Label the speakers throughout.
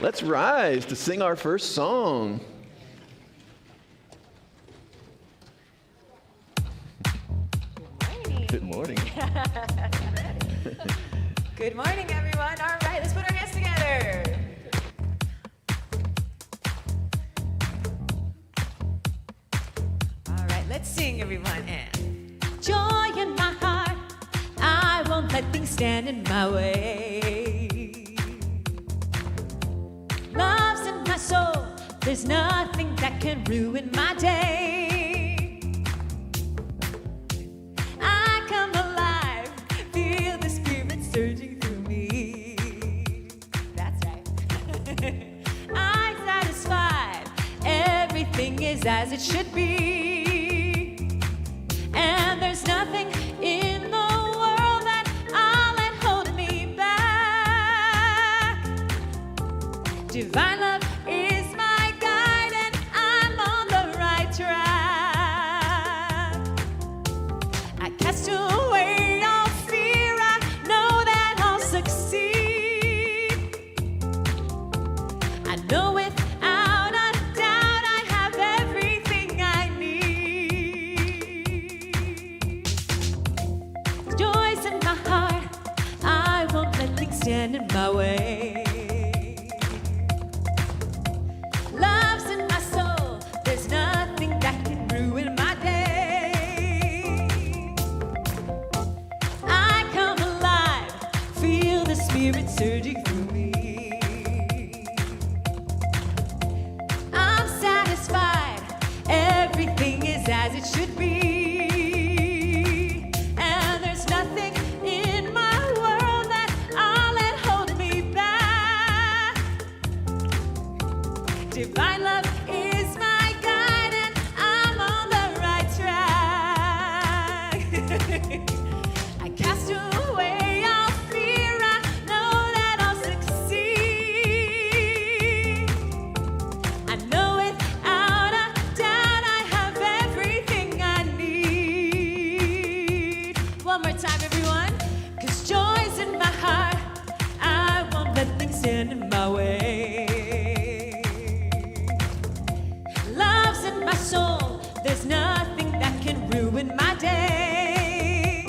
Speaker 1: Let's rise to sing our first song. Good morning.
Speaker 2: Good morning, everyone. All right, let's put our hands together. All right, let's sing, everyone. And joy in my heart, I won't let things stand in my way. Love's in my soul, there's nothing that can ruin my day. I come alive, feel the spirit surging through me. That's right. I'm satisfied, everything is as it should be. And there's nothing in the world that I'll let hold me back. Divine love is my guide and I'm on the right track. I cast away all fear, I know that I'll succeed. I know without a doubt I have everything I need. Joy's in my heart, I won't let things stand in my way. Love's in my soul, there's nothing that can ruin my day. I come alive, feel the spirit surging through me. I'm satisfied, everything is as it should be. And there's nothing in my world that I'll let hold me back. Divine love is my guide and I'm on the right track. I cast away all fear, I know that I'll succeed. I know without a doubt I have everything I need. One more time, everyone. 'Cause joy's in my heart, I won't let things stand in my way. Love's in my soul, there's nothing that can ruin my day.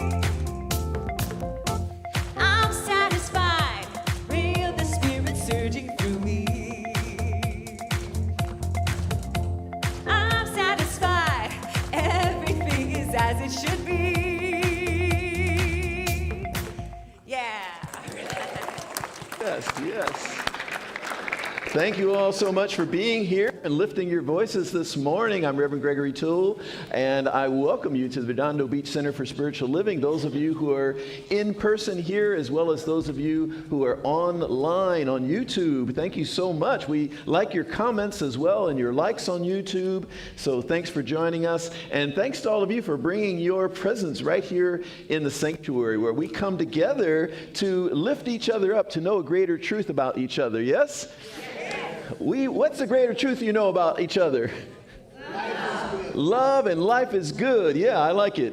Speaker 2: I'm satisfied, feel the spirit surging through me. I'm satisfied, everything is as it should be. Yeah.
Speaker 1: Yes, yes. Thank you all so much for being here and lifting your voices this morning. I'm Reverend Gregory Toole, and I welcome you to the Redondo Beach Center for Spiritual Living, those of you who are in person here, as well as those of you who are online on YouTube. Thank you so much. We like your comments as well and your likes on YouTube, so thanks for joining us. And thanks to all of you for bringing your presence right here in the sanctuary, where we come together to lift each other up, to know a greater truth about each other. Yes? What's the greater truth you know about each other? Love and life is good. Yeah, I like it.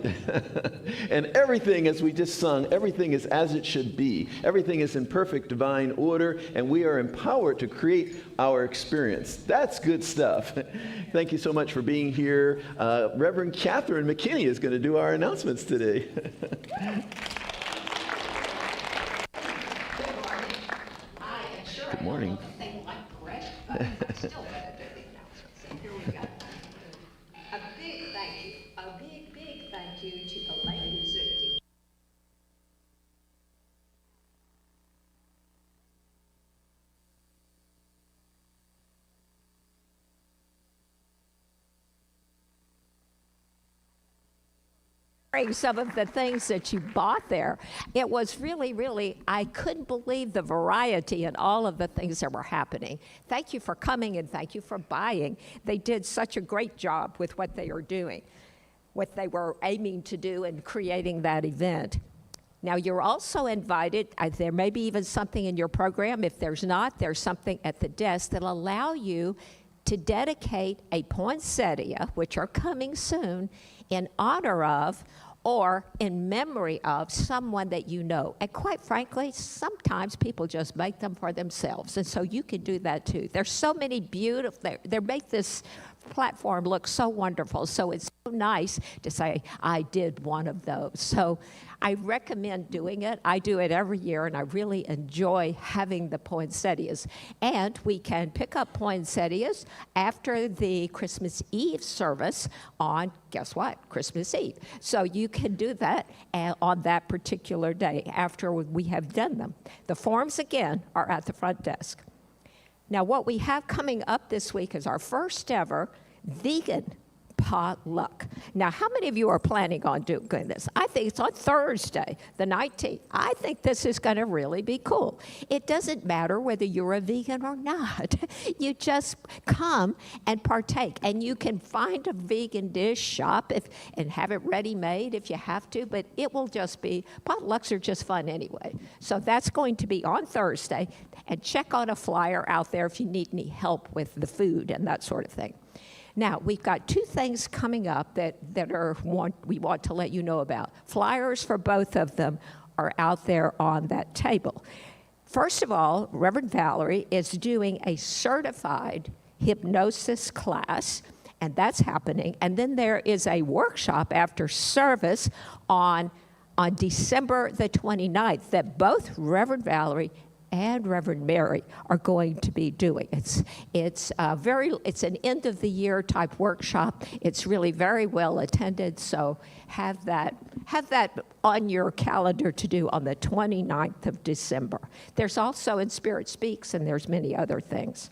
Speaker 1: And everything, as we just sung, everything is as it should be. Everything is in perfect divine order, and we are empowered to create our experience. That's good stuff. Thank you so much for being here. Reverend Catherine McKinney is going to do our announcements today. Good morning.
Speaker 3: Still better do the announcements. So here we go. A big thank you, a big thank you to the ladies at
Speaker 4: some of the things that you bought there. It was really, I couldn't believe the variety and all of the things that were happening. Thank you for coming and thank you for buying. They did such a great job with what they are doing, what they were aiming to do in creating that event. Now, you're also invited, there may be even something in your program. If there's not, there's something at the desk that'll allow you to dedicate a poinsettia, which are coming soon, in honor of or in memory of someone that you know. And quite frankly, sometimes people just make them for themselves, and so you can do that too. There's so many beautiful, they make this platform look so wonderful, so it's so nice to say, I did one of those. So I recommend doing it. I do it every year, and I really enjoy having the poinsettias. And we can pick up poinsettias after the Christmas Eve service on, guess what, Christmas Eve. So you can do that on that particular day after we have done them. The forms, again, are at the front desk. Now, what we have coming up this week is our first ever vegan potluck. Now, how many of you are planning on doing this? I think it's on Thursday, the 19th. I think this is going to really be cool. It doesn't matter whether you're a vegan or not. You just come and partake, and you can find a vegan dish, shop and have it ready-made if you have to, but it will just be, potlucks are just fun anyway. So that's going to be on Thursday, and check on a flyer out there if you need any help with the food and that sort of thing. Now, we've got two things coming up that we want to let you know about. Flyers for both of them are out there on that table. First of all, Reverend Valerie is doing a certified hypnosis class, and that's happening. And then there is a workshop after service on December the 29th that both Reverend Valerie and Reverend Mary are going to be doing. It's an end of the year type workshop. It's really very well attended, so have that on your calendar to do on the 29th of December. There's also In Spirit Speaks, and there's many other things.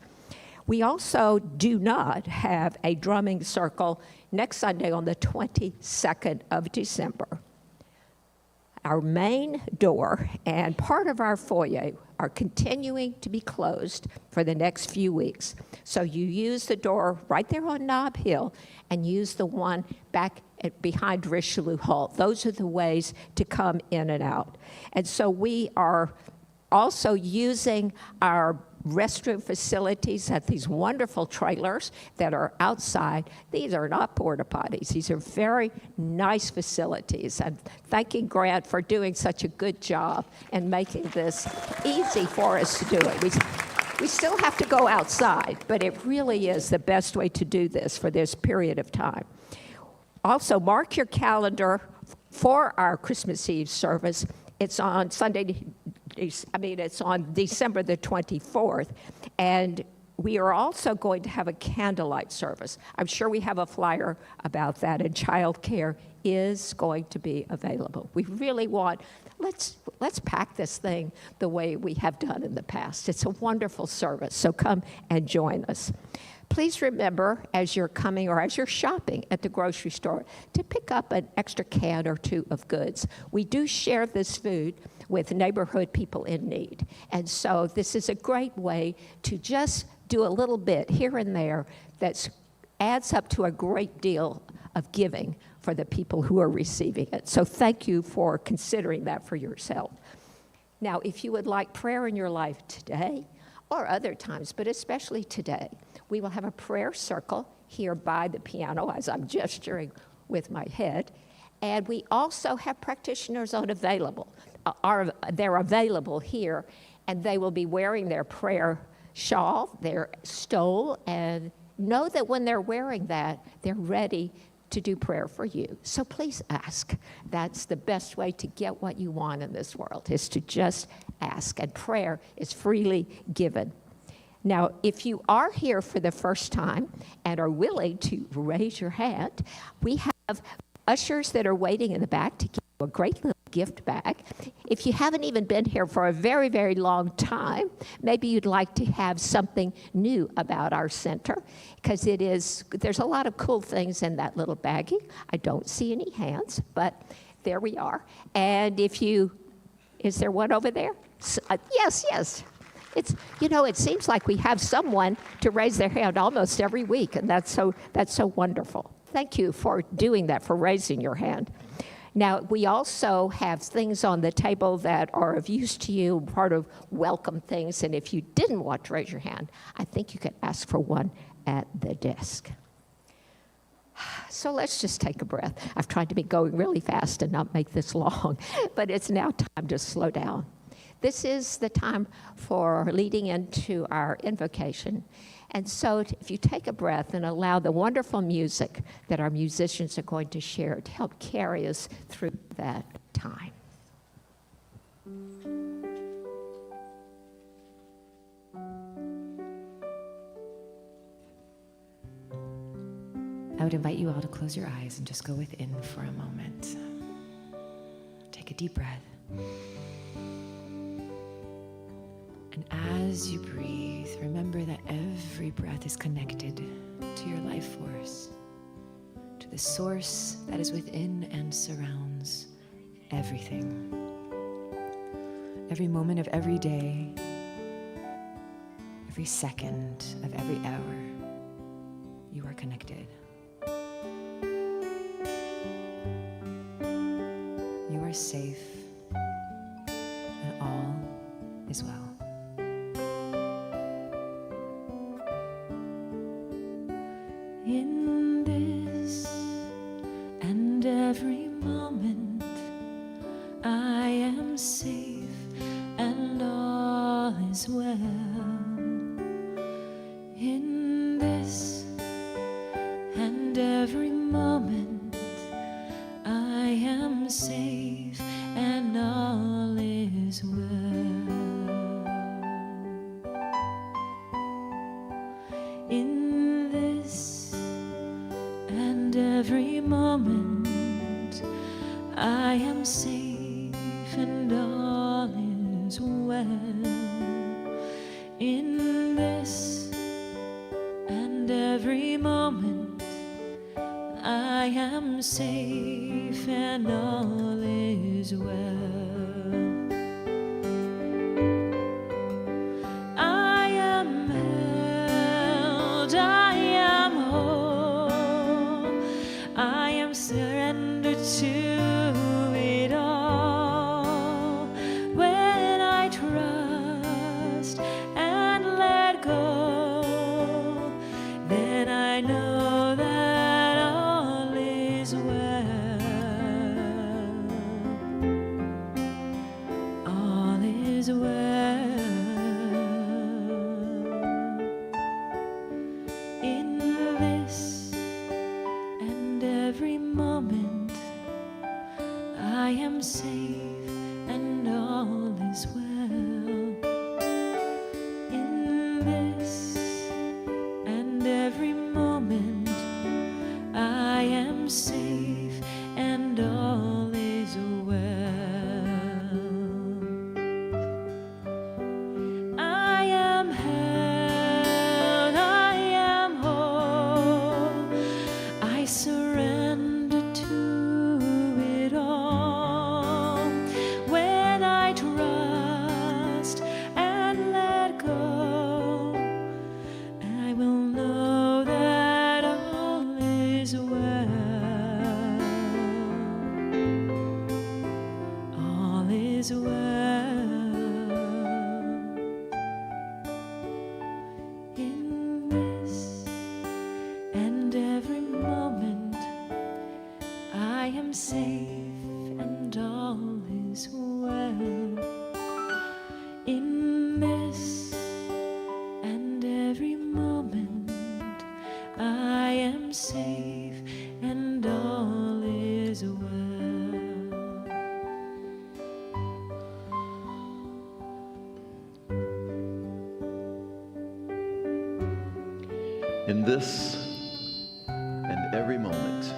Speaker 4: We also do not have a drumming circle next Sunday on the 22nd of December. Our main door and part of our foyer are continuing to be closed for the next few weeks. So you use the door right there on Nob Hill and use the one back behind Richelieu Hall. Those are the ways to come in and out. And so we are also using our restroom facilities at these wonderful trailers that are outside. These are not porta potties. These are very nice facilities. And thanking Grant for doing such a good job and making this easy for us to do it. We still have to go outside, but it really is the best way to do this for this period of time. Also, mark your calendar for our Christmas Eve service. It's on it's on December the 24th, and we are also going to have a candlelight service. I'm sure we have a flyer about that, and childcare is going to be available. We really want, let's pack this thing the way we have done in the past. It's a wonderful service, so come and join us. Please remember, as you're coming or as you're shopping at the grocery store, to pick up an extra can or two of goods. We do share this food with neighborhood people in need. And so this is a great way to just do a little bit here and there that adds up to a great deal of giving for the people who are receiving it. So thank you for considering that for yourself. Now, if you would like prayer in your life today, or other times, but especially today, we will have a prayer circle here by the piano as I'm gesturing with my head. And we also have practitioners available. They're available here, and they will be wearing their prayer shawl, their stole, and know that when they're wearing that, they're ready to do prayer for you. So please ask. That's the best way to get what you want in this world, is to just ask. And prayer is freely given. Now, if you are here for the first time and are willing to raise your hand, we have ushers that are waiting in the back to give you a great little gift bag. If you haven't even been here for a very, very long time, maybe you'd like to have something new about our center, because there's a lot of cool things in that little baggie. I don't see any hands, but there we are. And is there one over there? Yes. It seems like we have someone to raise their hand almost every week, and that's so wonderful. Thank you for doing that, for raising your hand. Now, we also have things on the table that are of use to you, part of welcome things, and if you didn't want to raise your hand, I think you could ask for one at the desk. So let's just take a breath. I've tried to be going really fast and not make this long, but it's now time to slow down. This is the time for leading into our invocation. And so if you take a breath and allow the wonderful music that our musicians are going to share to help carry us through that time.
Speaker 5: I would invite you all to close your eyes and just go within for a moment. Take a deep breath. And as you breathe, remember that every breath is connected to your life force, to the source that is within and surrounds everything. Every moment of every day, every second of every hour, you are connected. You are safe, and all is well. In this and every moment, I am safe, and all is well. In this and every moment, I am safe, and all is well. In this and every moment, I am safe, and all is well. In this and every moment, I am safe, and all is well. I am held, I am whole, I am surrendered to it all. When I trust and let go, then I know that all is well. All is well. In this and every moment, I am safe, and all is well. In this and every moment, I am safe, and all is well. I am held, I am whole, I surrender to it all. When I trust and let go, I will know that all is well. All is well. In this and every moment, I am safe, and all is well. In this and every moment, I am safe, and all is well.
Speaker 1: In this and every moment,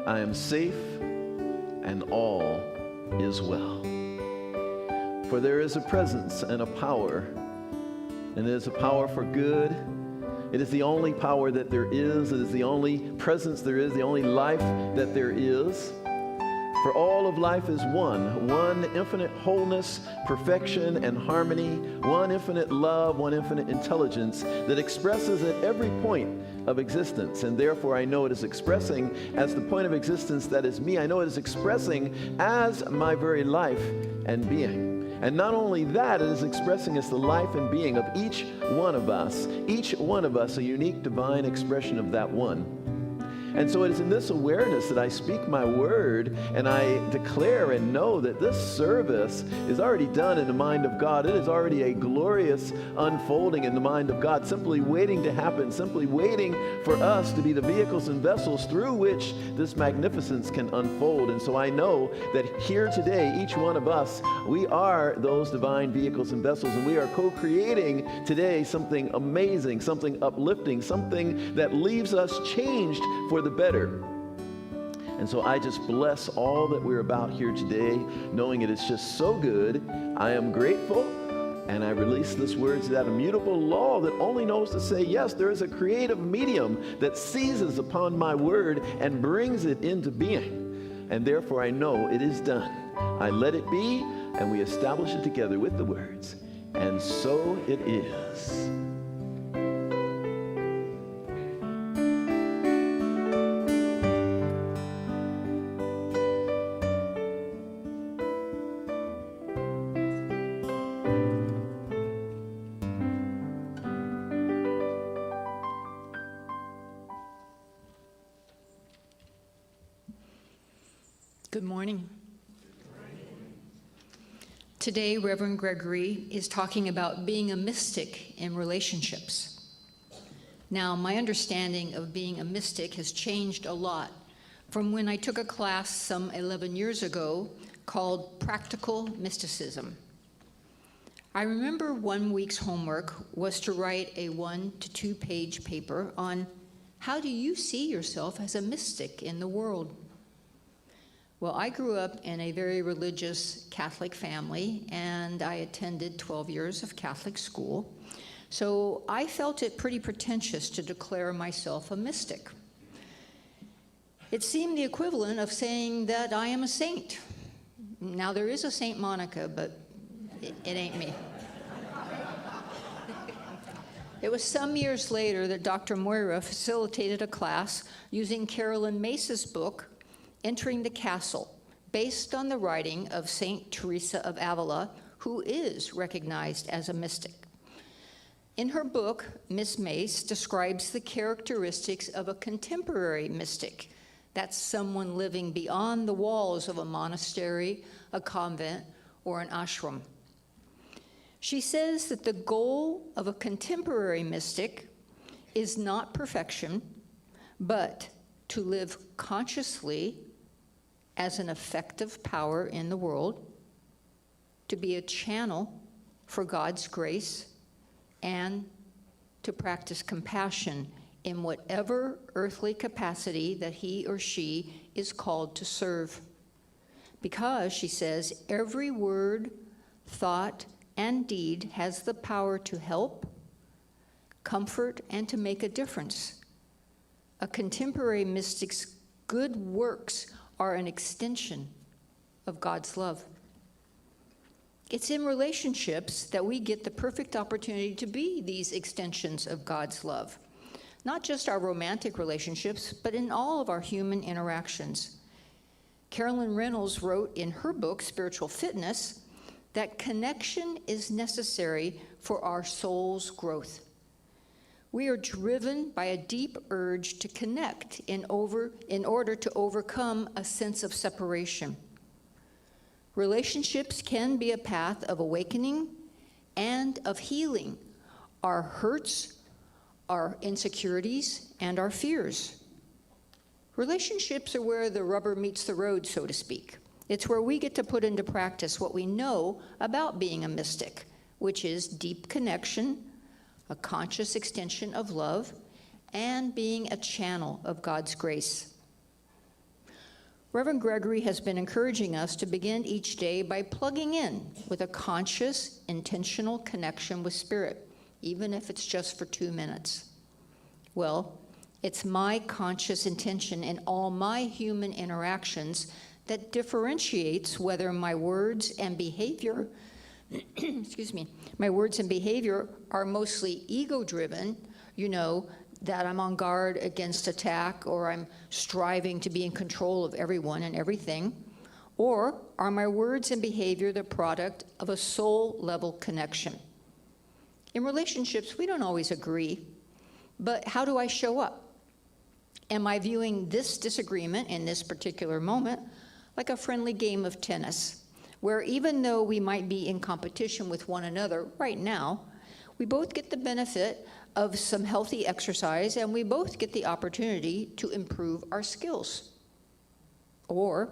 Speaker 1: I am safe, and all is well. For there is a presence and a power, and it is a power for good. It is the only power that there is. It is the only presence there is, the only life that there is. For all of life is one infinite wholeness, perfection, and harmony, one infinite love, one infinite intelligence that expresses at every point of existence. And therefore I know it is expressing as the point of existence that is me. I know it is expressing as my very life and being. And not only that, it is expressing as the life and being of each one of us a unique divine expression of that one. And so it is in this awareness that I speak my word and I declare and know that this service is already done in the mind of God. It is already a glorious unfolding in the mind of God, simply waiting to happen, simply waiting for us to be the vehicles and vessels through which this magnificence can unfold. And so I know that here today, each one of us, we are those divine vehicles and vessels, and we are co-creating today something amazing, something uplifting, something that leaves us changed for the better. And so I just bless all that we're about here today, knowing it is just so good. I am grateful, and I release this word to that immutable law that only knows to say, yes, there is a creative medium that seizes upon my word and brings it into being. And therefore I know it is done. I let it be, and we establish it together with the words. And so it is.
Speaker 3: Good morning. Today, Reverend Gregory is talking about being a mystic in relationships. Now, my understanding of being a mystic has changed a lot from when I took a class some 11 years ago called Practical Mysticism. I remember 1 week's homework was to write a 1 to 2 page paper on how do you see yourself as a mystic in the world? Well, I grew up in a very religious Catholic family, and I attended 12 years of Catholic school. So I felt it pretty pretentious to declare myself a mystic. It seemed the equivalent of saying that I am a saint. Now, there is a Saint Monica, but it ain't me. It was some years later that Dr. Moira facilitated a class using Carolyn Mace's book, Entering the Castle, based on the writing of Saint Teresa of Avila, who is recognized as a mystic. In her book, Miss Mace describes the characteristics of a contemporary mystic. That's someone living beyond the walls of a monastery, a convent, or an ashram. She says that the goal of a contemporary mystic is not perfection, but to live consciously as an effective power in the world, to be a channel for God's grace, and to practice compassion in whatever earthly capacity that he or she is called to serve. Because, she says, every word, thought, and deed has the power to help, comfort, and to make a difference. A contemporary mystic's good works are an extension of God's love. It's in relationships that we get the perfect opportunity to be these extensions of God's love. Not just our romantic relationships, but in all of our human interactions. Carolyn Reynolds wrote in her book, Spiritual Fitness, that connection is necessary for our soul's growth. We are driven by a deep urge to connect in order to overcome a sense of separation. Relationships can be a path of awakening and of healing our hurts, our insecurities, and our fears. Relationships are where the rubber meets the road, so to speak. It's where we get to put into practice what we know about being a mystic, which is deep connection, a conscious extension of love, and being a channel of God's grace. Reverend Gregory has been encouraging us to begin each day by plugging in with a conscious, intentional connection with Spirit, even if it's just for 2 minutes. Well, it's my conscious intention in all my human interactions that differentiates whether my words and behavior my words and behavior are mostly ego-driven, that I'm on guard against attack, or I'm striving to be in control of everyone and everything, or are my words and behavior the product of a soul-level connection? In relationships, we don't always agree, but how do I show up? Am I viewing this disagreement in this particular moment like a friendly game of tennis, where even though we might be in competition with one another right now, we both get the benefit of some healthy exercise and we both get the opportunity to improve our skills? Or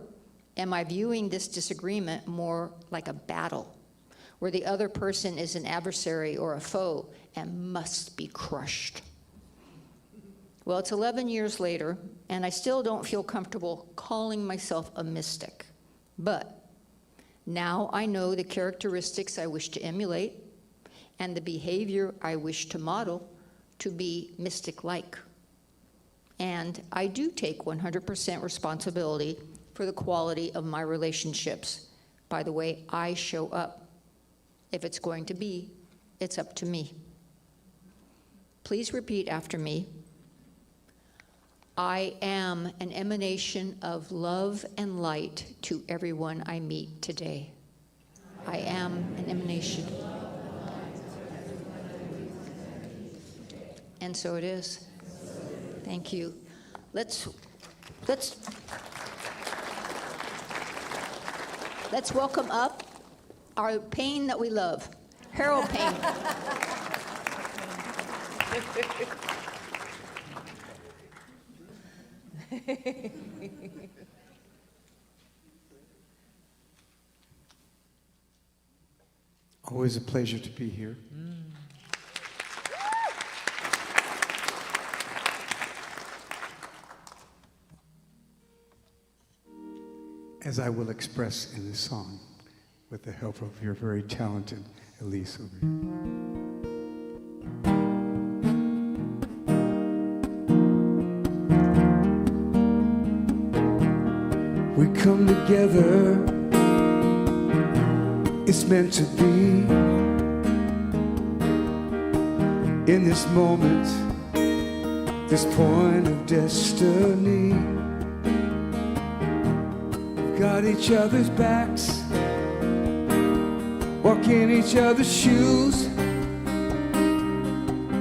Speaker 3: am I viewing this disagreement more like a battle, where the other person is an adversary or a foe and must be crushed? Well, it's 11 years later, and I still don't feel comfortable calling myself a mystic. But now I know the characteristics I wish to emulate and the behavior I wish to model to be mystic-like. And I do take 100% responsibility for the quality of my relationships by the way I show up. If it's going to be, it's up to me. Please repeat after me. I am an emanation of love and light to everyone I meet today. I am an emanation. And so it is. Thank you. Let's welcome up our Payne that we love, Harold Payne.
Speaker 6: Always a pleasure to be here. As I will express in this song, with the help of your very talented Elise over here. We come together, it's meant to be. In this moment, this point of destiny, we've got each other's backs, walk in each other's shoes.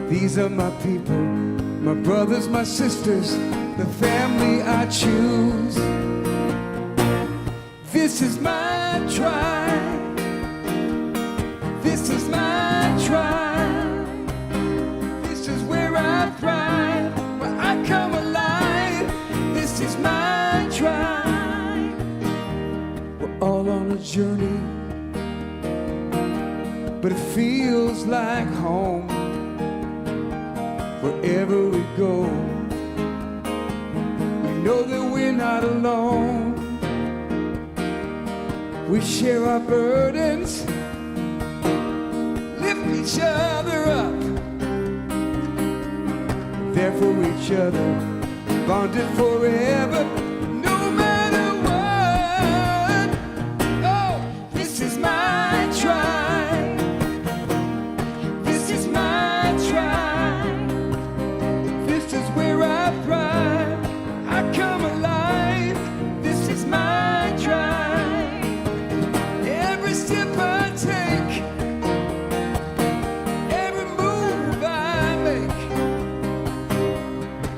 Speaker 6: These are my people, my brothers, my sisters, the family I choose. This is my tribe. This is my tribe. This is where I thrive, where I come alive. This is my tribe. We're all on a journey, but it feels like home. Wherever we go, we know that we're not alone. We share our burdens, lift each other up, there for each other, bonded forever, no matter what. Oh, this is my tribe. This is my tribe. This is where I thrive, I come alive. This is my tribe. Every step I take, every move I make,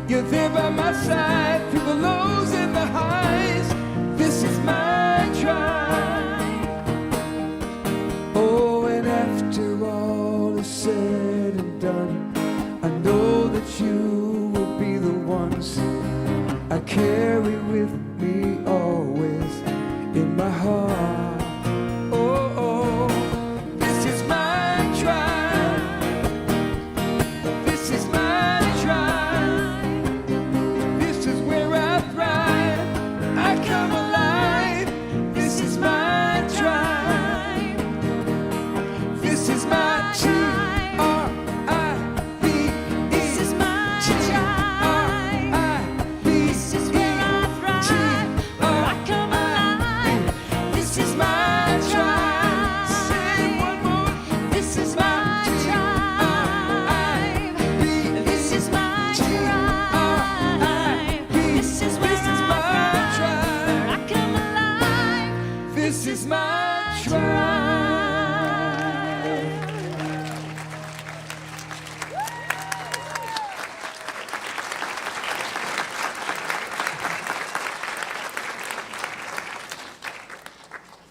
Speaker 6: you're there by my side through the lows and the highs. This is my tribe. Oh, and after all is said and done, I know that you will be the ones I carry with me always in my heart.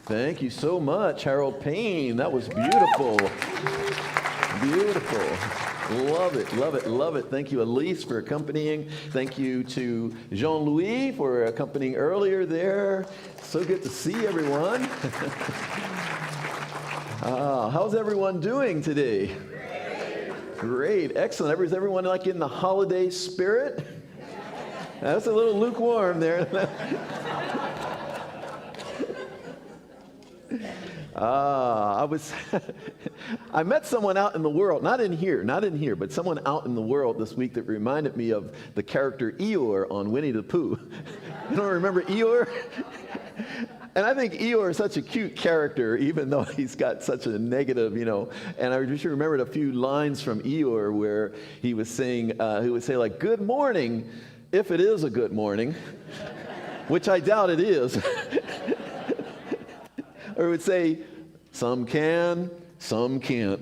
Speaker 1: Thank you so much, Harold Payne. That was beautiful. Beautiful. Love it, love it, love it. Thank you, Elise, for accompanying. Thank you to Jean-Louis for accompanying earlier there. So good to see everyone. How's everyone doing today? Great, excellent. Is everyone like in the holiday spirit? That's a little lukewarm there. I met someone out in the world, not in here, but someone out in the world this week that reminded me of the character Eeyore on Winnie the Pooh. You don't remember Eeyore? And I think Eeyore is such a cute character, even though he's got such a negative, and I just remembered a few lines from Eeyore where he was saying, he would say like, good morning, if it is a good morning, which I doubt it is. Or it would say, some can, some can't.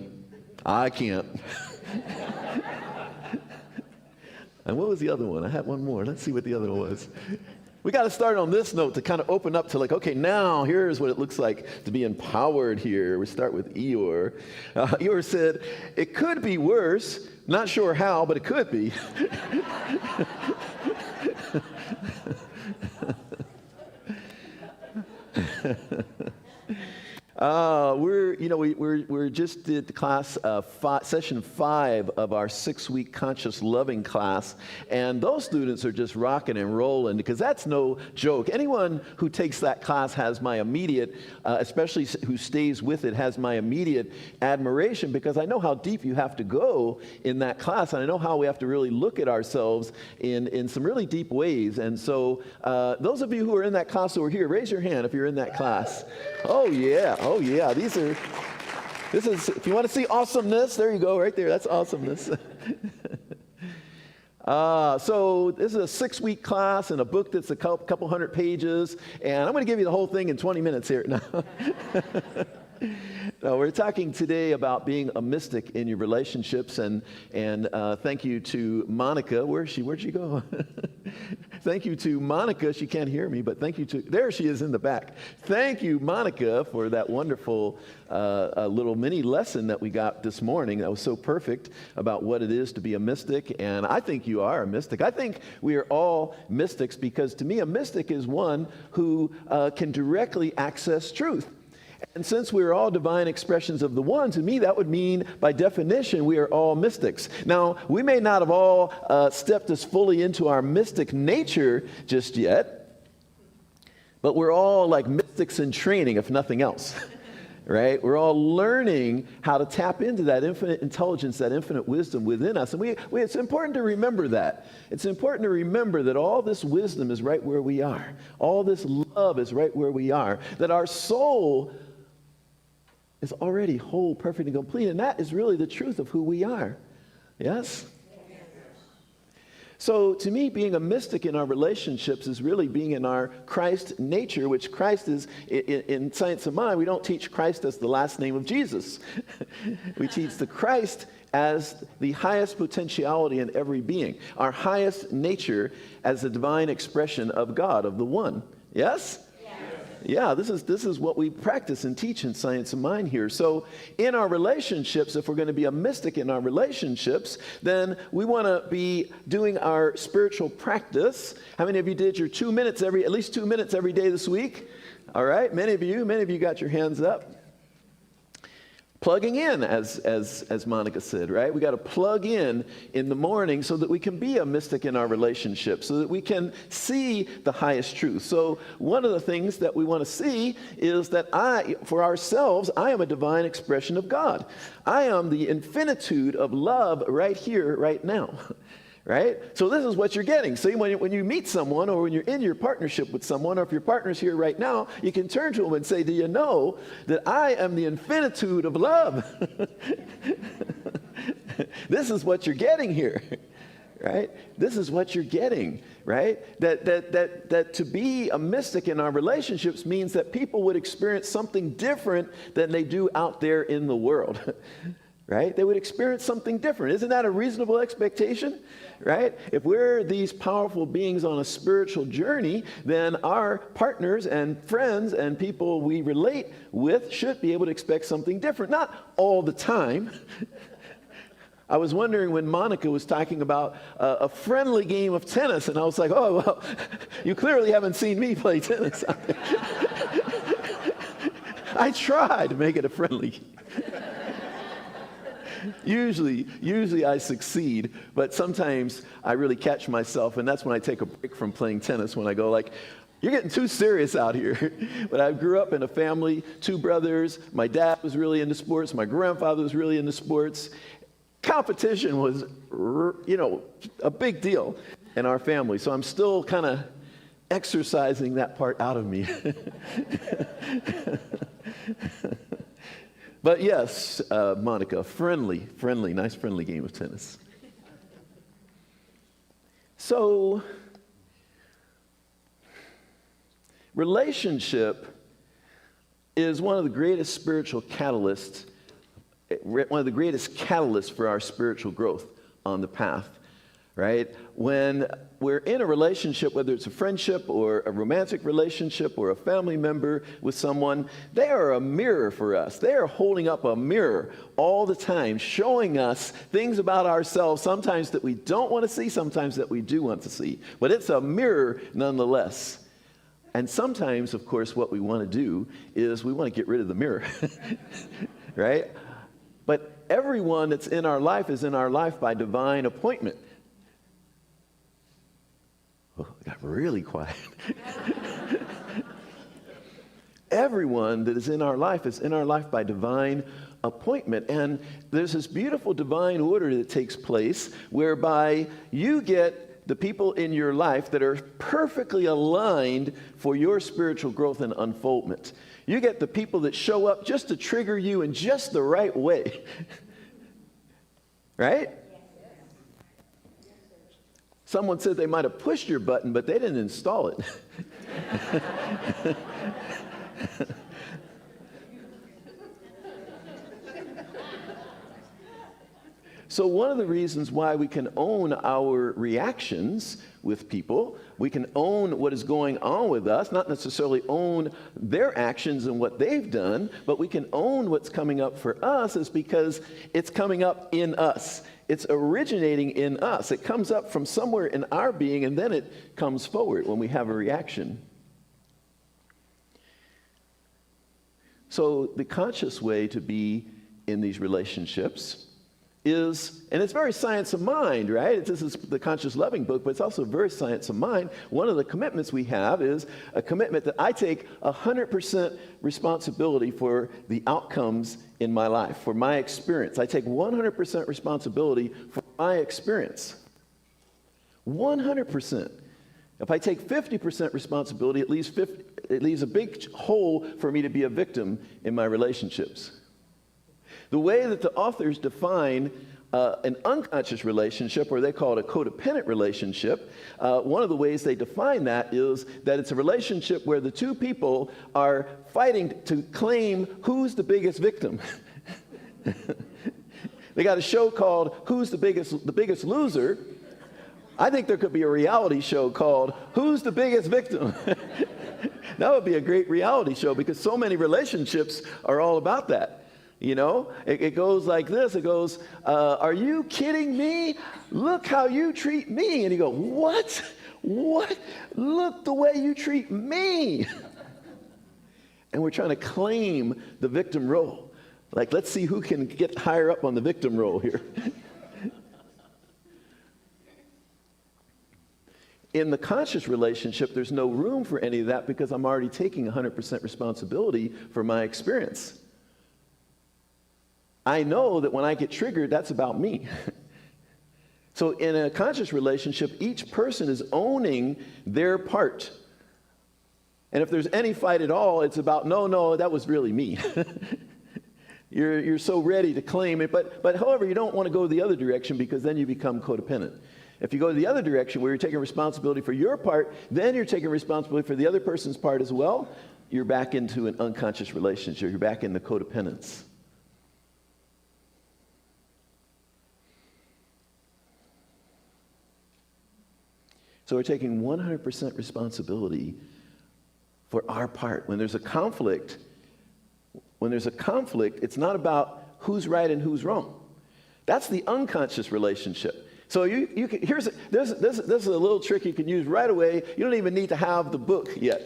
Speaker 1: I can't. And what was the other one? I had one more. Let's see what the other one was. We got to start on this note to kind of open up to like, okay, now here's what it looks like to be empowered here. We start with Eeyore. Eeyore said, it could be worse. Not sure how, but it could be. We're just did the class session 5 of our 6-week conscious loving class, and those students are just rocking and rolling because that's no joke. Anyone who takes that class has my immediate, especially who stays with it, has my immediate admiration because I know how deep you have to go in that class, and I know how we have to really look at ourselves in some really deep ways. And so, those of you who are in that class who are here, raise your hand if you're in that class. Oh yeah. This is, if you want to see awesomeness, there you go, right there. That's awesomeness. So this is a 6-week class and a book that's a couple hundred pages, and I'm going to give you the whole thing in 20 minutes here. No, we're talking today about being a mystic in your relationships, and thank you to Monica. Where'd she go? Thank you to Monica. She can't hear me, but thank you to, there she is in the back. Thank you, Monica, for that wonderful little mini lesson that we got this morning. That was so perfect about what it is to be a mystic, and I think you are a mystic. I think we are all mystics because to me a mystic is one who can directly access truth. And since we're all divine expressions of the one, to me that would mean, by definition, we are all mystics. Now, we may not have all stepped as fully into our mystic nature just yet, but we're all like mystics in training, if nothing else, right? We're all learning how to tap into that infinite intelligence, that infinite wisdom within us. And it's important to remember that. It's important to remember that all this wisdom is right where we are. All this love is right where we are. That our soul is already whole, perfect, and complete. And that is really the truth of who we are. Yes? So to me, being a mystic in our relationships is really being in our Christ nature, which Christ is, in Science of Mind, we don't teach Christ as the last name of Jesus. We teach the Christ as the highest potentiality in every being, our highest nature as the divine expression of God, of the one. Yes? Yeah, this is what we practice and teach in Science of Mind here. So in our relationships, if we're going to be a mystic in our relationships, then we want to be doing our spiritual practice. How many of you did your at least 2 minutes every day this week? All right, many of you got your hands up. Plugging in, as Monica said, right? We got to plug in the morning so that we can be a mystic in our relationship, so that we can see the highest truth. So one of the things that we want to see is that for ourselves, I am a divine expression of God. I am the infinitude of love right here, right now. Right? So this is what you're getting. See, when you meet someone, or when you're in your partnership with someone, or if your partner's here right now, you can turn to them and say, do you know that I am the infinitude of love? This is what you're getting here. Right? This is what you're getting, right? That to be a mystic in our relationships means that people would experience something different than they do out there in the world. right? They would experience something different. Isn't that a reasonable expectation, right? If we're these powerful beings on a spiritual journey, then our partners and friends and people we relate with should be able to expect something different. Not all the time. I was wondering when Monica was talking about a friendly game of tennis, and I was like, oh, well, you clearly haven't seen me play tennis. I try to make it a friendly game. Usually I succeed, but sometimes I really catch myself, and that's when I take a break from playing tennis, when I go like, you're getting too serious out here. But I grew up in a family, 2 brothers. My dad was really into sports. My grandfather was really into sports. Competition was, a big deal in our family. So I'm still kind of exercising that part out of me. But yes, Monica, nice friendly game of tennis. So, relationship is one of the greatest spiritual catalysts, one of the greatest catalysts for our spiritual growth on the path, right? When we're in a relationship, whether it's a friendship or a romantic relationship or a family member with someone, they are a mirror for us. They are holding up a mirror all the time, showing us things about ourselves, sometimes that we don't want to see, sometimes that we do want to see. But it's a mirror nonetheless. And sometimes, of course, what we want to do is we want to get rid of the mirror, right? But everyone that's in our life is in our life by divine appointment. Oh, it got really quiet. Everyone that is in our life is in our life by divine appointment. And there's this beautiful divine order that takes place whereby you get the people in your life that are perfectly aligned for your spiritual growth and unfoldment. You get the people that show up just to trigger you in just the right way. Right? Someone said they might have pushed your button, but they didn't install it. So one of the reasons why we can own our reactions with people, we can own what is going on with us, not necessarily own their actions and what they've done, but we can own what's coming up for us is because it's coming up in us. It's originating in us. It comes up from somewhere in our being, and then it comes forward when we have a reaction. So the conscious way to be in these relationships is, and it's very science of mind, right? This is the Conscious Loving book, but it's also very science of mind. One of the commitments we have is a commitment that I take 100% responsibility for the outcomes in my life, for my experience. I take 100% responsibility for my experience. 100%. If I take 50% responsibility, it leaves a big hole for me to be a victim in my relationships. The way that the authors define an unconscious relationship, or they call it a codependent relationship, one of the ways they define that is that it's a relationship where the 2 people are fighting to claim who's the biggest victim. They got a show called Who's the Biggest Loser. I think there could be a reality show called Who's the Biggest Victim? That would be a great reality show because so many relationships are all about that. You know, it goes like this. It goes, are you kidding me? Look how you treat me. And you go, what? What? Look the way you treat me. And we're trying to claim the victim role. Like, let's see who can get higher up on the victim role here. In the conscious relationship, there's no room for any of that because I'm already taking 100% responsibility for my experience. I know that when I get triggered, that's about me. So in a conscious relationship, each person is owning their part. And if there's any fight at all, it's about, no, that was really me. You're so ready to claim it. But however, you don't want to go the other direction because then you become codependent. If you go the other direction where you're taking responsibility for your part, then you're taking responsibility for the other person's part as well, you're back into an unconscious relationship. You're back into codependence. So we're taking 100% responsibility for our part. When there's a conflict, it's not about who's right and who's wrong. That's the unconscious relationship. So there's a little trick you can use right away. You don't even need to have the book yet.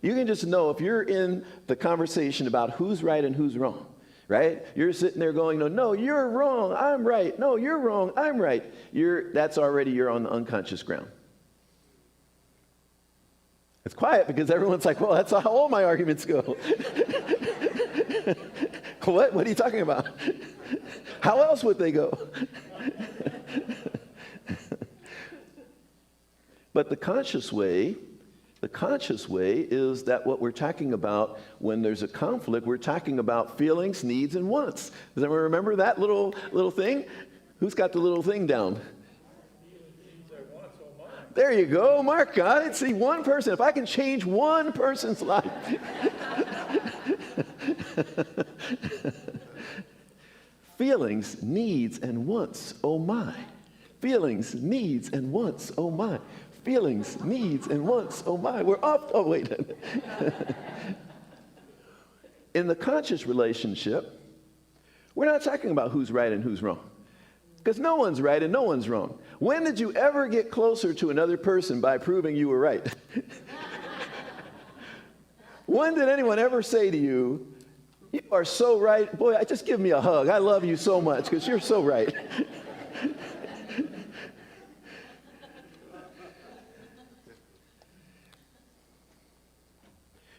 Speaker 1: You can just know if you're in the conversation about who's right and who's wrong, right? You're sitting there going, no, you're wrong, I'm right. No, you're wrong, I'm right. You're on the unconscious ground. It's quiet because everyone's like, well, that's how all my arguments go. What are you talking about? How else would they go? But the conscious way is that what we're talking about when there's a conflict, we're talking about feelings, needs, and wants. Does anyone remember that little thing? Who's got the little thing down? There you go. Mark got it. See, one person. If I can change one person's life. Feelings, needs, and wants. Oh, my. Feelings, needs, and wants. Oh, my. Feelings, needs, and wants. Oh, my. We're off. Oh, wait. In the conscious relationship, we're not talking about who's right and who's wrong. Because no one's right and no one's wrong. When did you ever get closer to another person by proving you were right? When did anyone ever say to you, you are so right, boy, just give me a hug. I love you so much because you're so right.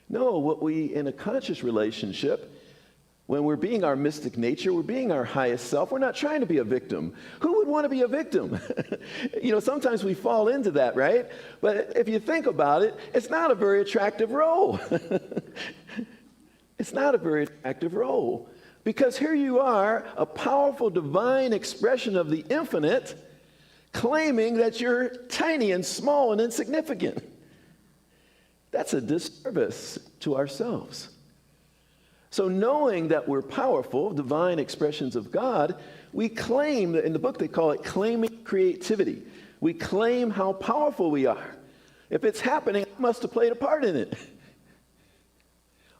Speaker 1: No, in a conscious relationship, when we're being our mystic nature, we're being our highest self, we're not trying to be a victim. Who would want to be a victim? Sometimes we fall into that, right? But if you think about it, it's not a very attractive role. It's not a very attractive role. Because here you are, a powerful divine expression of the infinite, claiming that you're tiny and small and insignificant. That's a disservice to ourselves. So knowing that we're powerful, divine expressions of God, we claim, in the book they call it claiming creativity. We claim how powerful we are. If it's happening, I must have played a part in it.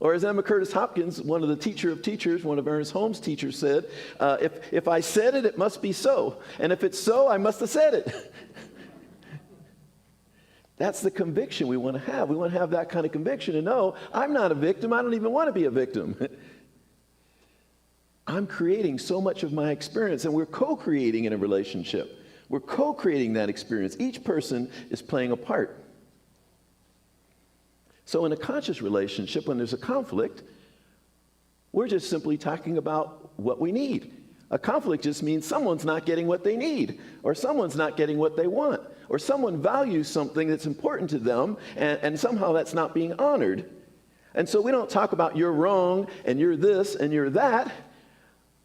Speaker 1: Or as Emma Curtis Hopkins, one of the teacher of teachers, one of Ernest Holmes' teachers said, if I said it, it must be so. And if it's so, I must have said it. That's the conviction we want to have. We want to have that kind of conviction and know, I'm not a victim. I don't even want to be a victim. I'm creating so much of my experience, and we're co-creating in a relationship. We're co-creating that experience. Each person is playing a part. So in a conscious relationship, when there's a conflict, we're just simply talking about what we need. A conflict just means someone's not getting what they need, or someone's not getting what they want, or someone values something that's important to them, and somehow that's not being honored. And so we don't talk about you're wrong, and you're this, and you're that.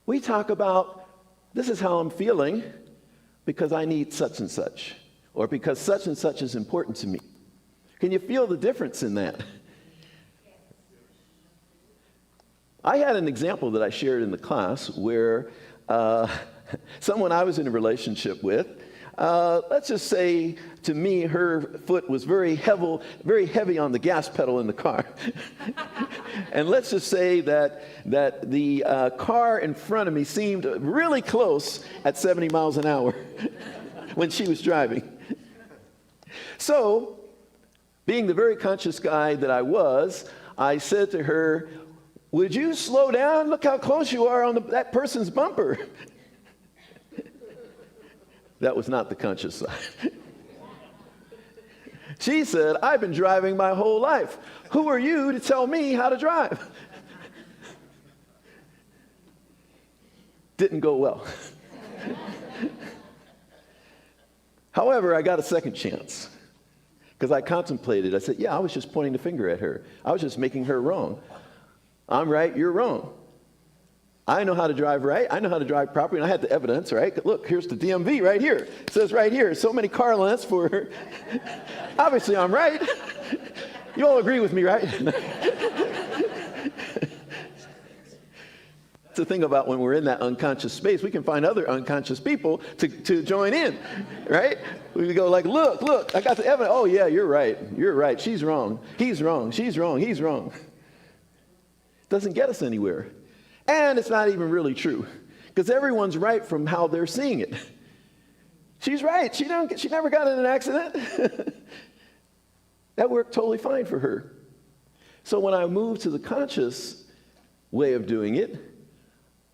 Speaker 1: We talk about this is how I'm feeling because I need such and such, or because such and such is important to me. Can you feel the difference in that? I had an example that I shared in the class where someone I was in a relationship with, let's just say to me, her foot was very heavy on the gas pedal in the car. And let's just say that the car in front of me seemed really close at 70 miles an hour when she was driving. So, being the very conscious guy that I was, I said to her, would you slow down? Look how close you are on that person's bumper. That was not the conscious side. She said, I've been driving my whole life. Who are you to tell me how to drive? Didn't go well. However, I got a second chance. Because I contemplated. I said, yeah, I was just pointing the finger at her. I was just making her wrong. I'm right, you're wrong. I know how to drive right. I know how to drive properly. And I had the evidence, right? Look, here's the DMV right here. It says right here, so many car lengths for her. Obviously, I'm right. You all agree with me, right? the thing about when we're in that unconscious space, we can find other unconscious people to join in, right? We go like, look, I got the evidence. Oh, yeah, you're right. She's wrong. He's wrong. She's wrong. He's wrong. Doesn't get us anywhere. And it's not even really true, because everyone's right from how they're seeing it. She's right. She never got in an accident. That worked totally fine for her. So when I moved to the conscious way of doing it,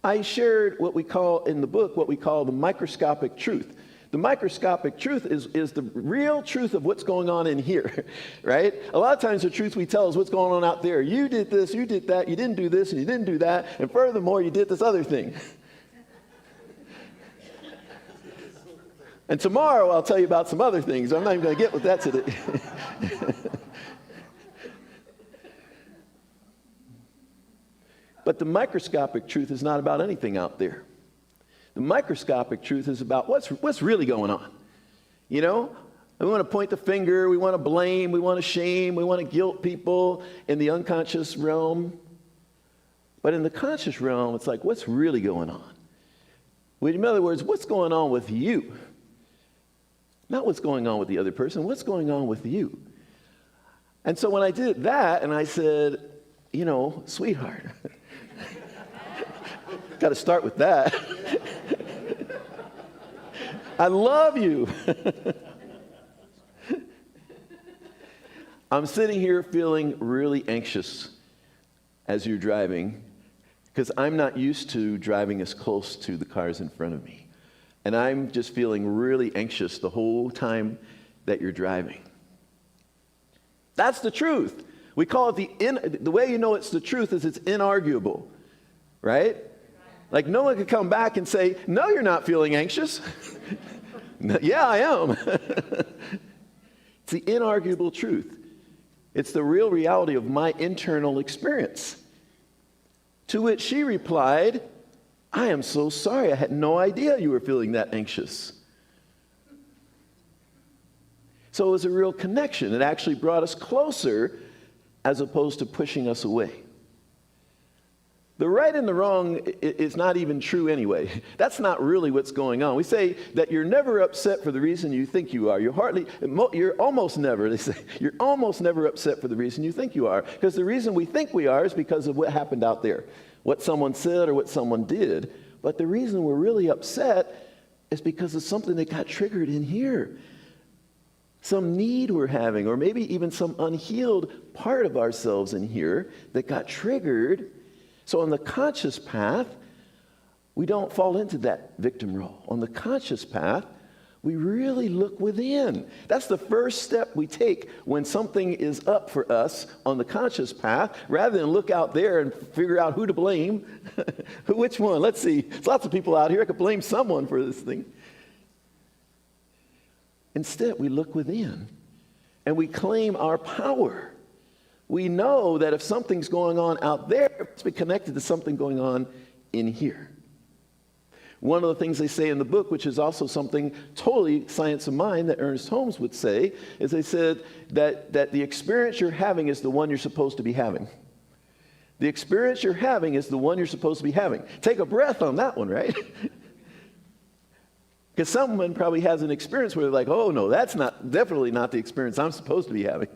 Speaker 1: I shared what we call in the book, what we call the microscopic truth. The microscopic truth is the real truth of what's going on in here, right? A lot of times the truth we tell is what's going on out there. You did this, you did that, you didn't do this, and you didn't do that, and furthermore, you did this other thing. And tomorrow I'll tell you about some other things. I'm not even going to get with that today. But the microscopic truth is not about anything out there. The microscopic truth is about what's really going on. You know, we want to point the finger, we want to blame, we want to shame, we want to guilt people in the unconscious realm. But in the conscious realm, it's like, what's really going on? In other words, what's going on with you? Not what's going on with the other person, what's going on with you? And so when I did that, and I said, you know, sweetheart, got to start with that. I love you. I'm sitting here feeling really anxious as you're driving, because I'm not used to driving as close to the cars in front of me. And I'm just feeling really anxious the whole time that you're driving. That's the truth. We call it the way you know it's the truth is it's inarguable, right? Like no one could come back and say, no, you're not feeling anxious. Yeah, I am. It's the inarguable truth. It's the real reality of my internal experience. To which she replied, I am so sorry. I had no idea you were feeling that anxious. So it was a real connection. It actually brought us closer as opposed to pushing us away. The right and the wrong is not even true anyway. That's not really what's going on. We say that you're never upset for the reason you think you are. You're almost never, they say, you're almost never upset for the reason you think you are. Because the reason we think we are is because of what happened out there, what someone said or what someone did. But the reason we're really upset is because of something that got triggered in here. Some need we're having, or maybe even some unhealed part of ourselves in here that got triggered. So on the conscious path, we don't fall into that victim role. On the conscious path, we really look within. That's the first step we take when something is up for us on the conscious path, rather than look out there and figure out who to blame. Which one? Let's see. There's lots of people out here. I could blame someone for this thing. Instead, we look within and we claim our power. We know that if something's going on out there, it must be connected to something going on in here. One of the things they say in the book, which is also something totally science of mind that Ernest Holmes would say, is they said that the experience you're having is the one you're supposed to be having. The experience you're having is the one you're supposed to be having. Take a breath on that one, right? Because someone probably has an experience where they're like, oh no, that's definitely not the experience I'm supposed to be having.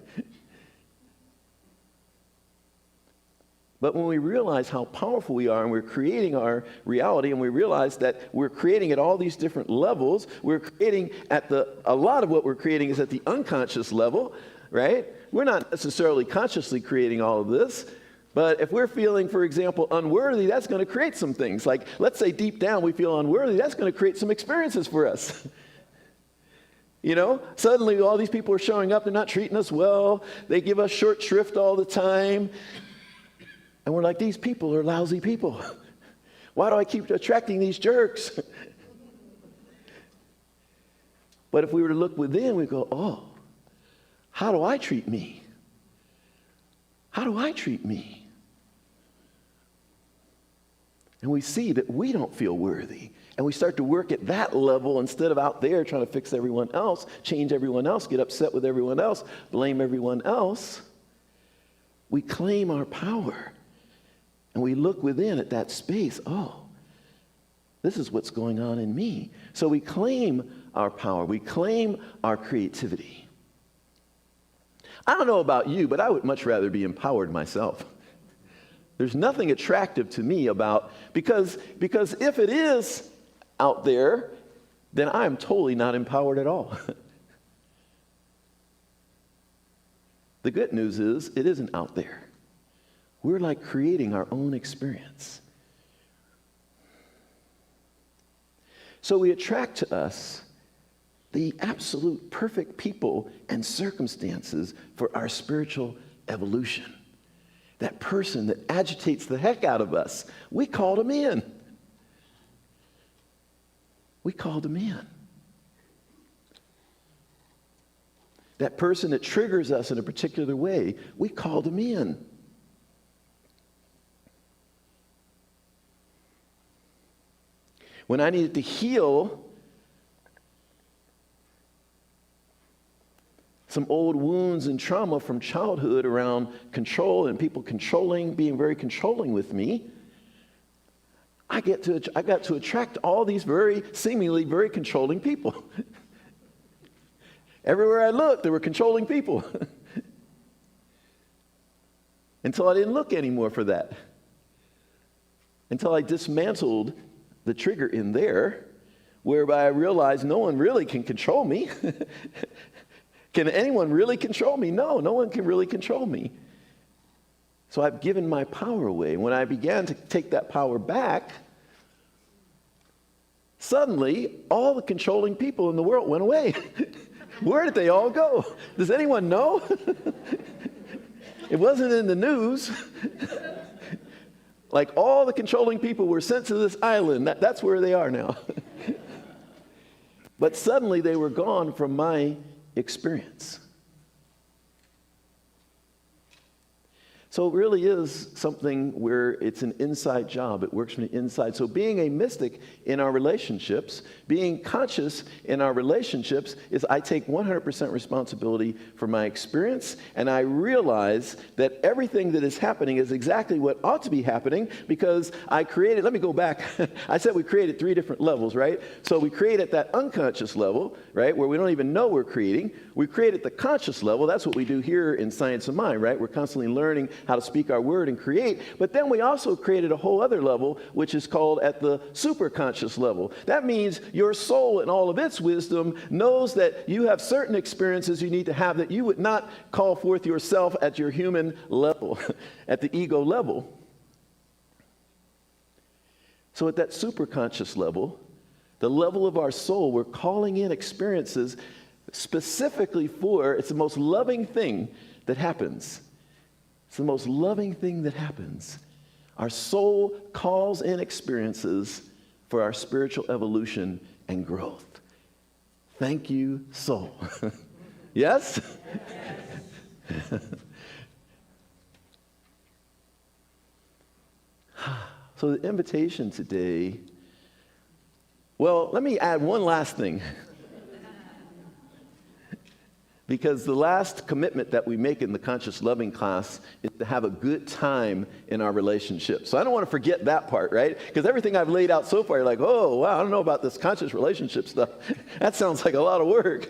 Speaker 1: But when we realize how powerful we are and we're creating our reality, and we realize that we're creating at all these different levels, we're creating a lot of what we're creating is at the unconscious level, right? We're not necessarily consciously creating all of this, but if we're feeling, for example, unworthy, that's going to create some things. Like, let's say deep down we feel unworthy, that's going to create some experiences for us. You know, suddenly all these people are showing up, they're not treating us well, they give us short shrift all the time. And we're like, these people are lousy people. Why do I keep attracting these jerks? But if we were to look within, we go, oh, how do I treat me? How do I treat me? And we see that we don't feel worthy. And we start to work at that level instead of out there trying to fix everyone else, change everyone else, get upset with everyone else, blame everyone else. We claim our power. And we look within at that space. Oh, this is what's going on in me. So we claim our power. We claim our creativity. I don't know about you, but I would much rather be empowered myself. There's nothing attractive to me about, because if it is out there, then I am totally not empowered at all. The good news is it isn't out there. We're like creating our own experience. So we attract to us the absolute perfect people and circumstances for our spiritual evolution. That person that agitates the heck out of us, we called them in. We called them in. That person that triggers us in a particular way, we called them in. When I needed to heal some old wounds and trauma from childhood around control and people being very controlling with me, I got to attract all these seemingly very controlling people. Everywhere I looked, there were controlling people. Until I didn't look anymore for that. Until I dismantled the trigger in there, whereby I realized no one really can control me. Can anyone really control me? No one can really control me. So I've given my power away. When I began to take that power back, suddenly all the controlling people in the world went away. Where did they all go? Does anyone know? It wasn't in the news. Like all the controlling people were sent to this island. That's where they are now. But suddenly they were gone from my experience. So it really is something where it's an inside job. It works from the inside. So being a mystic in our relationships, being conscious in our relationships, is I take 100% responsibility for my experience, and I realize that everything that is happening is exactly what ought to be happening because I created, let me go back. I said we created 3 different levels, right? So we create at that unconscious level, right, where we don't even know we're creating. We create at the conscious level. That's what we do here in Science of Mind, right? We're constantly learning how to speak our word and create. But then we also created a whole other level, which is called at the superconscious level. That means your soul in all of its wisdom knows that you have certain experiences you need to have that you would not call forth yourself at your human level, at the ego level. So at that superconscious level, the level of our soul, we're calling in experiences specifically for, it's the most loving thing that happens. It's the most loving thing that happens. Our soul calls in experiences for our spiritual evolution and growth. Thank you, soul. Yes? So the invitation today, well, let me add one last thing. Because the last commitment that we make in the Conscious Loving class is to have a good time in our relationship. So I don't want to forget that part, right? Because everything I've laid out so far, you're like, oh, wow, I don't know about this conscious relationship stuff. That sounds like a lot of work.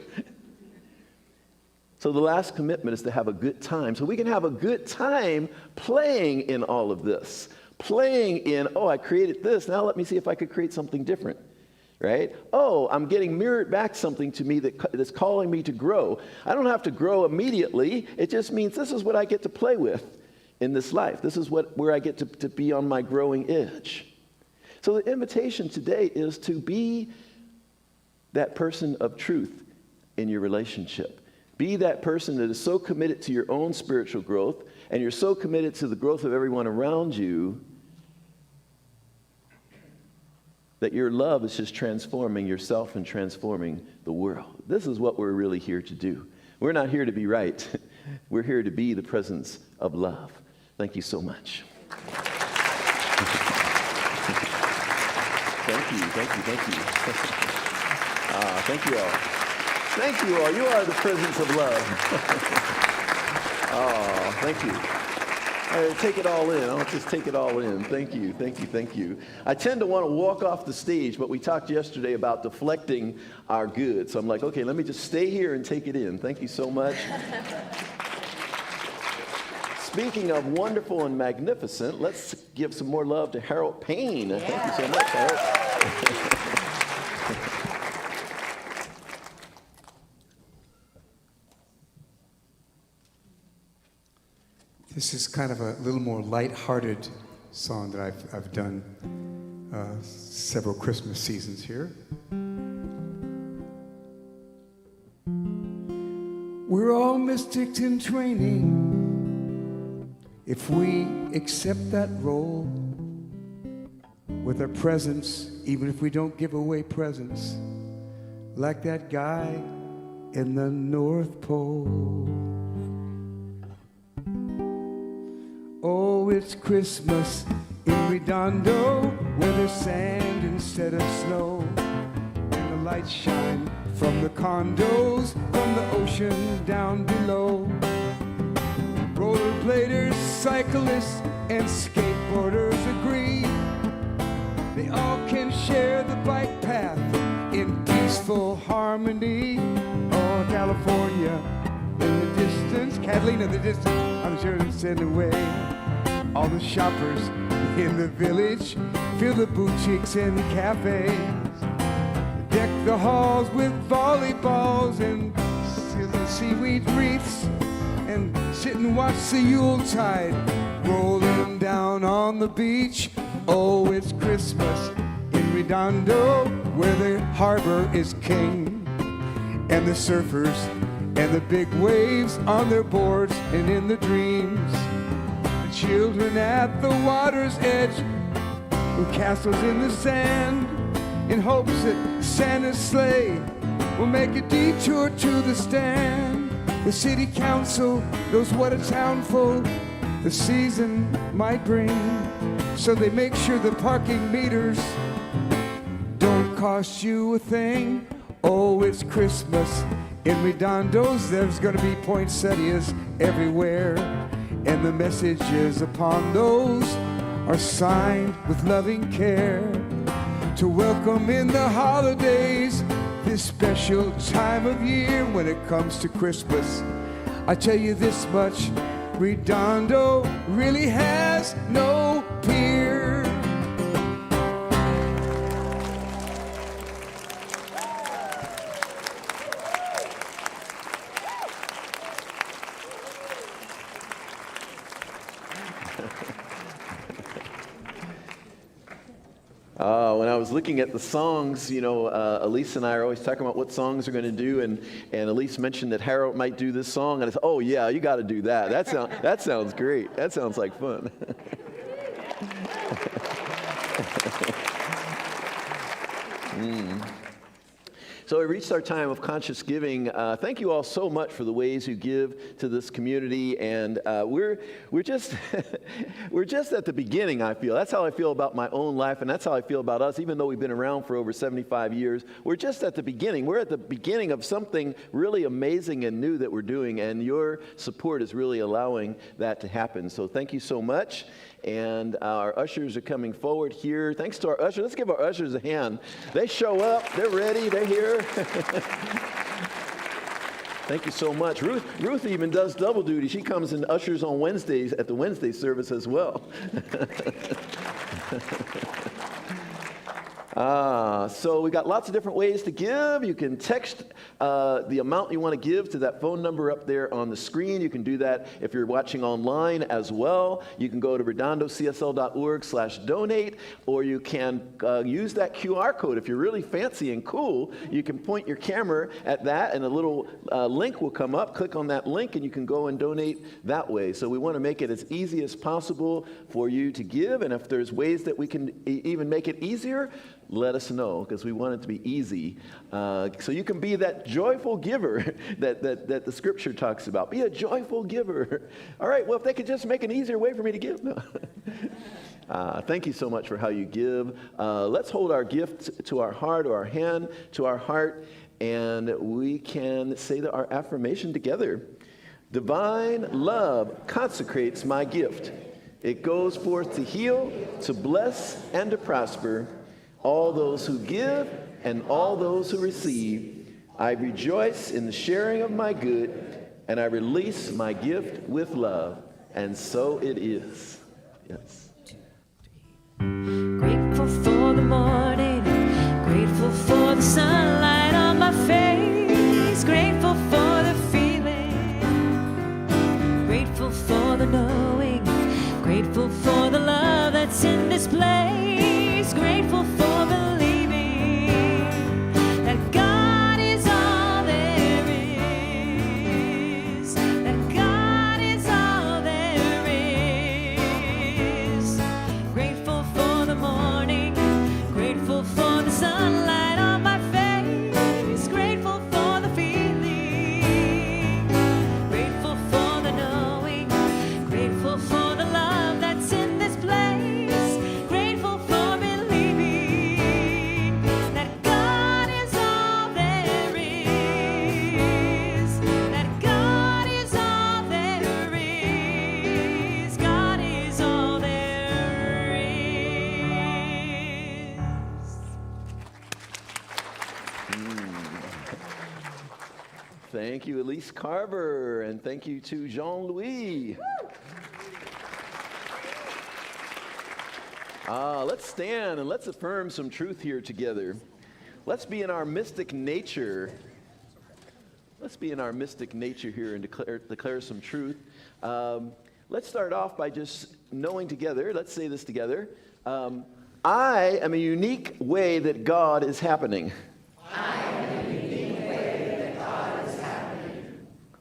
Speaker 1: So the last commitment is to have a good time. So we can have a good time playing in all of this. Playing in, oh, I created this. Now let me see if I could create something different. Right? Oh, I'm getting mirrored back something to me that's calling me to grow. I don't have to grow immediately. It just means this is what I get to play with in this life. This is where I get to be on my growing edge. So the invitation today is to be that person of truth in your relationship. Be that person that is so committed to your own spiritual growth and you're so committed to the growth of everyone around you that your love is just transforming yourself and transforming the world. This is what we're really here to do. We're not here to be right. We're here to be the presence of love. Thank you so much. Thank you. Thank you all. Thank you all. You are the presence of love. Oh, thank you. Take it all in. I'll just take it all in. Thank you, thank you, thank you. I tend to want to walk off the stage, but we talked yesterday about deflecting our goods. So I'm like, okay, let me just stay here and take it in. Thank you so much. Speaking of wonderful and magnificent, let's give some more love to Harold Payne. Yeah. Thank you so much, Harold.
Speaker 6: This is kind of a little more light-hearted song that I've done several Christmas seasons here. We're all mystics in training if we accept that role with our presence, even if we don't give away presents, like that guy in the North Pole. Oh, it's Christmas in Redondo, where there's sand instead of snow, and the lights shine from the condos, from the ocean down below. Rollerbladers, cyclists, and skateboarders agree they all can share the bike path in peaceful harmony. Oh, California in the distance, Catalina in the distance, I'm sure to send away all the shoppers in the village, fill the boutiques and the cafes, deck the halls with volleyballs and seaweed wreaths, and sit and watch the Yuletide rolling down on the beach. Oh, it's Christmas in Redondo, where the harbor is king, and the surfers and the big waves on their boards and in the dreams. The children at the water's edge with castles in the sand, in hopes that Santa's sleigh will make a detour to the stand. The city council knows what a town full the season might bring, so they make sure the parking meters don't cost you a thing. Oh, it's Christmas in Redondo's, there's gonna be poinsettias everywhere, and the messages upon those are signed with loving care to welcome in the holidays, this special time of year. When it comes to Christmas, I tell you this much, Redondo really has no peer.
Speaker 1: When I was looking at the songs, you know, Elise and I are always talking about what songs we're going to do, and Elise mentioned that Harold might do this song, and I said, oh yeah, you got to do that. That sounds great. That sounds like fun. So we reached our time of conscious giving. Thank you all so much for the ways you give to this community, and we're just we're just at the beginning. I feel that's how I feel about my own life, and that's how I feel about us. Even though we've been around for over 75 years, we're just at the beginning. We're at the beginning of something really amazing and new that we're doing, and your support is really allowing that to happen. So thank you so much. And our ushers are coming forward here. Thanks to our ushers. Let's give our ushers a hand. They show up. They're ready. They're here. Thank you so much. Ruth even does double duty. She comes and ushers on Wednesdays at the Wednesday service as well. So we got lots of different ways to give. You can text the amount you want to give to that phone number up there on the screen. You can do that if you're watching online as well. You can go to redondocsl.org/donate, or you can use that QR code. If you're really fancy and cool, you can point your camera at that, and a little link will come up. Click on that link, and you can go and donate that way. So we want to make it as easy as possible for you to give, and if there's ways that we can even make it easier, let us know, because we want it to be easy. So you can be that joyful giver that the scripture talks about. Be a joyful giver. All right, well, if they could just make an easier way for me to give. No. Thank you so much for how you give. Let's hold our gift to our heart, or our hand to our heart, and we can say our affirmation together. Divine love consecrates my gift. It goes forth to heal, to bless, and to prosper all those who give and all those who receive. I rejoice in the sharing of my good, and I release my gift with love. And so it is. Yes.
Speaker 5: Grateful for the morning, grateful for the sunlight on my face, grateful for the feeling, grateful for the knowing, grateful for the love that's in this place, grateful for believing that God is all there is, that God is all there is. Grateful for the morning, grateful for the sunlight on my face, grateful for the feeling, grateful for the knowing, grateful for the love that's in this place, grateful for believing that God is all there is, that God is all there is, God is all there is.
Speaker 1: Thank you, Elise Carver, and thank you to Jean-Louis. Let's stand and let's affirm some truth here together. Let's be in our mystic nature. Let's be in our mystic nature here and declare some truth. Let's start off by just knowing together. Let's say this together. I am a unique way that God is happening.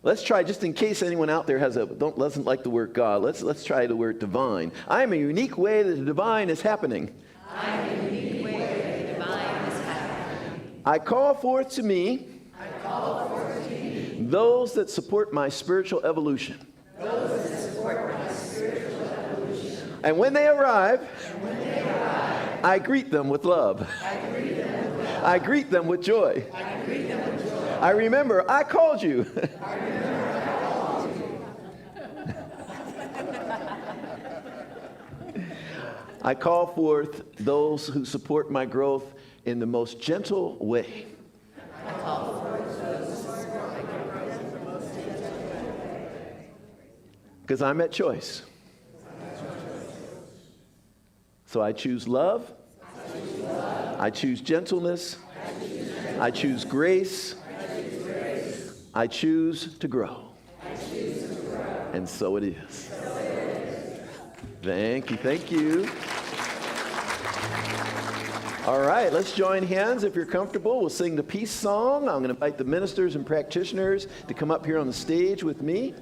Speaker 1: Let's try, just in case anyone out there doesn't like the word God, let's try the word divine. I am a unique way that the divine is happening.
Speaker 2: I am a unique way that the divine is happening.
Speaker 1: I call forth to me those that support my spiritual evolution. And when they arrive, I greet them with love. I greet them with joy. I remember I called you. I call forth those who support my growth in the most gentle way. Because I'm at choice. So I choose love. I choose gentleness. I choose grace. I choose to grow. And so it is. Thank you, thank you. All right, let's join hands if you're comfortable. We'll sing the peace song. I'm going to invite the ministers and practitioners to come up here on the stage with me.